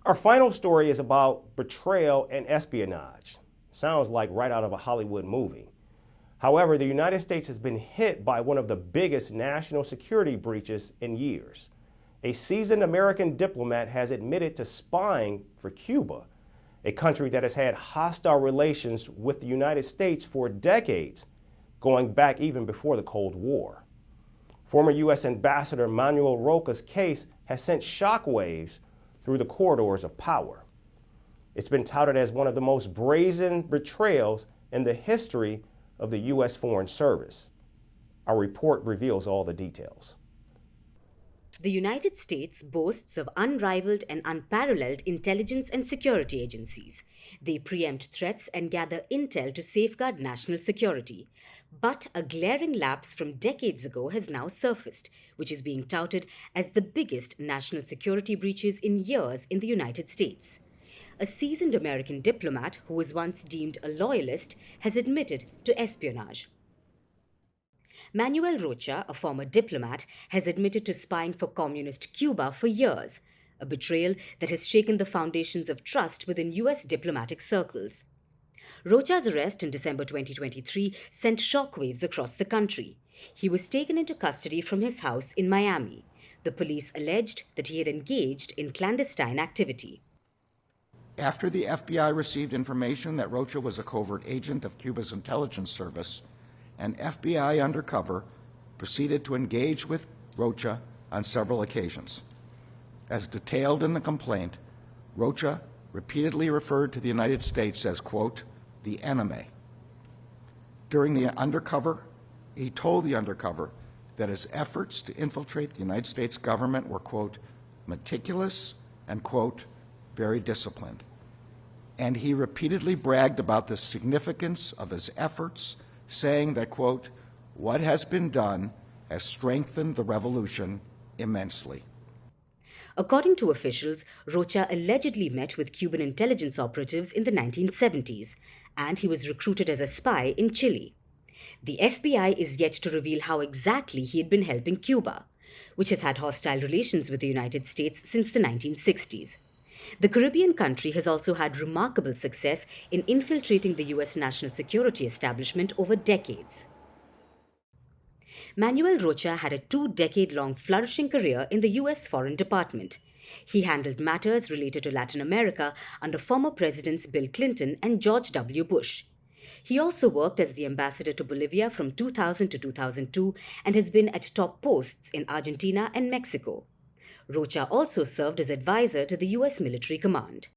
Our final story is about betrayal and espionage. Sounds like right out of a Hollywood movie. However, the United States has been hit by one of the biggest national security breaches in years. A seasoned American diplomat has admitted to spying for Cuba, a country that has had hostile relations with the United States for decades, going back even before the Cold War. Former U.S. Ambassador Manuel Rocha's case has sent shockwaves through the corridors of power. It's been touted as one of the most brazen betrayals in the history of the U.S. Foreign Service. Our report reveals all the details. The United States boasts of unrivaled and unparalleled intelligence and security agencies. They preempt threats and gather intel to safeguard national security. But a glaring lapse from decades ago has now surfaced, which is being touted as the biggest national security breaches in years in the United States. A seasoned American diplomat who was once deemed a loyalist has admitted to espionage. Manuel Rocha, a former diplomat, has admitted to spying for communist Cuba for years, a betrayal that has shaken the foundations of trust within U.S. diplomatic circles. Rocha's arrest in December 2023 sent shockwaves across the country. He was taken into custody from his house in Miami. The police alleged that he had engaged in clandestine activity. After the FBI received information that Rocha was a covert agent of Cuba's intelligence service, an FBI undercover proceeded to engage with Rocha on several occasions. As detailed in the complaint, Rocha repeatedly referred to the United States as, quote, the enemy. During the undercover, he told the undercover that his efforts to infiltrate the United States government were, quote, meticulous and, quote, very disciplined. And he repeatedly bragged about the significance of his efforts, saying that, quote, what has been done has strengthened the revolution immensely. According to officials, Rocha allegedly met with Cuban intelligence operatives in the 1970s, and he was recruited as a spy in Chile. The FBI is yet to reveal how exactly he had been helping Cuba, which has had hostile relations with the United States since the 1960s. The Caribbean country has also had remarkable success in infiltrating the U.S. national security establishment over decades. Manuel Rocha had a 2-decade-long flourishing career in the U.S. Foreign Department. He handled matters related to Latin America under former Presidents Bill Clinton and George W. Bush. He also worked as the ambassador to Bolivia from 2000 to 2002 and has been at top posts in Argentina and Mexico. Rocha also served as advisor to the U.S. military command.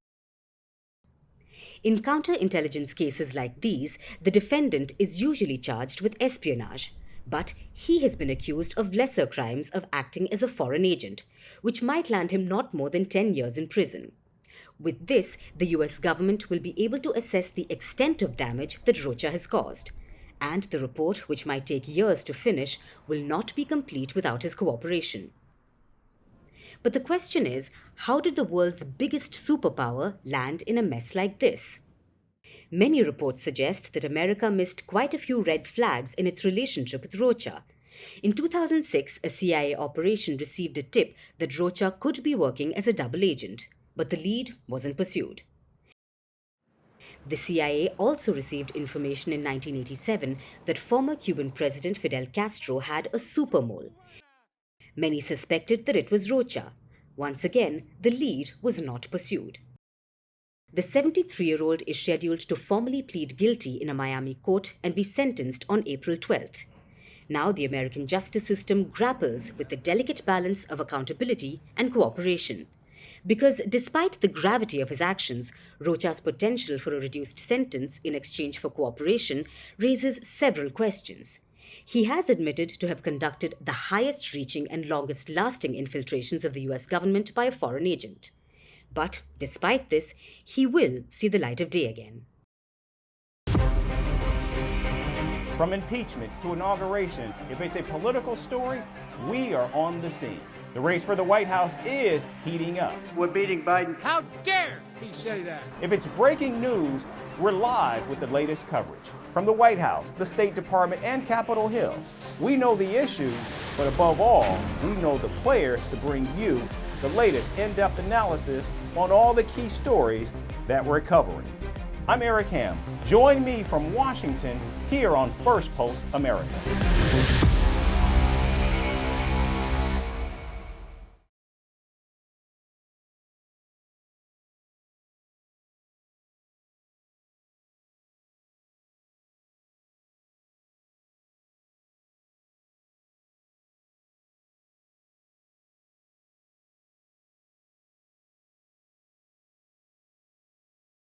In counterintelligence cases like these, the defendant is usually charged with espionage, but he has been accused of lesser crimes of acting as a foreign agent, which might land him not more than 10 years in prison. With this, the U.S. government will be able to assess the extent of damage that Rocha has caused, and the report, which might take years to finish, will not be complete without his cooperation. But the question is, how did the world's biggest superpower land in a mess like this? Many reports suggest that America missed quite a few red flags in its relationship with Rocha. In 2006, a CIA operation received a tip that Rocha could be working as a double agent, but the lead wasn't pursued. The CIA also received information in 1987 that former Cuban President Fidel Castro had a supermole. Many suspected that it was Rocha. Once again, the lead was not pursued. The 73-year-old is scheduled to formally plead guilty in a Miami court and be sentenced on April 12th. Now the American justice system grapples with the delicate balance of accountability and cooperation. Because despite the gravity of his actions, Rocha's potential for a reduced sentence in exchange for cooperation raises several questions. He has admitted to have conducted the highest-reaching and longest-lasting infiltrations of the U.S. government by a foreign agent. But despite this, he will see the light of day again. From impeachments to inaugurations, if it's a political story, we are on the scene. The race for the White House is heating up. We're beating Biden. How dare he say that? If it's breaking news, we're live with the latest coverage. From the White House, the State Department, and Capitol Hill, we know the issues, but above all, we know the players to bring you the latest in-depth analysis on all the key stories that we're covering. I'm Eric Ham. Join me from Washington here on First Post America.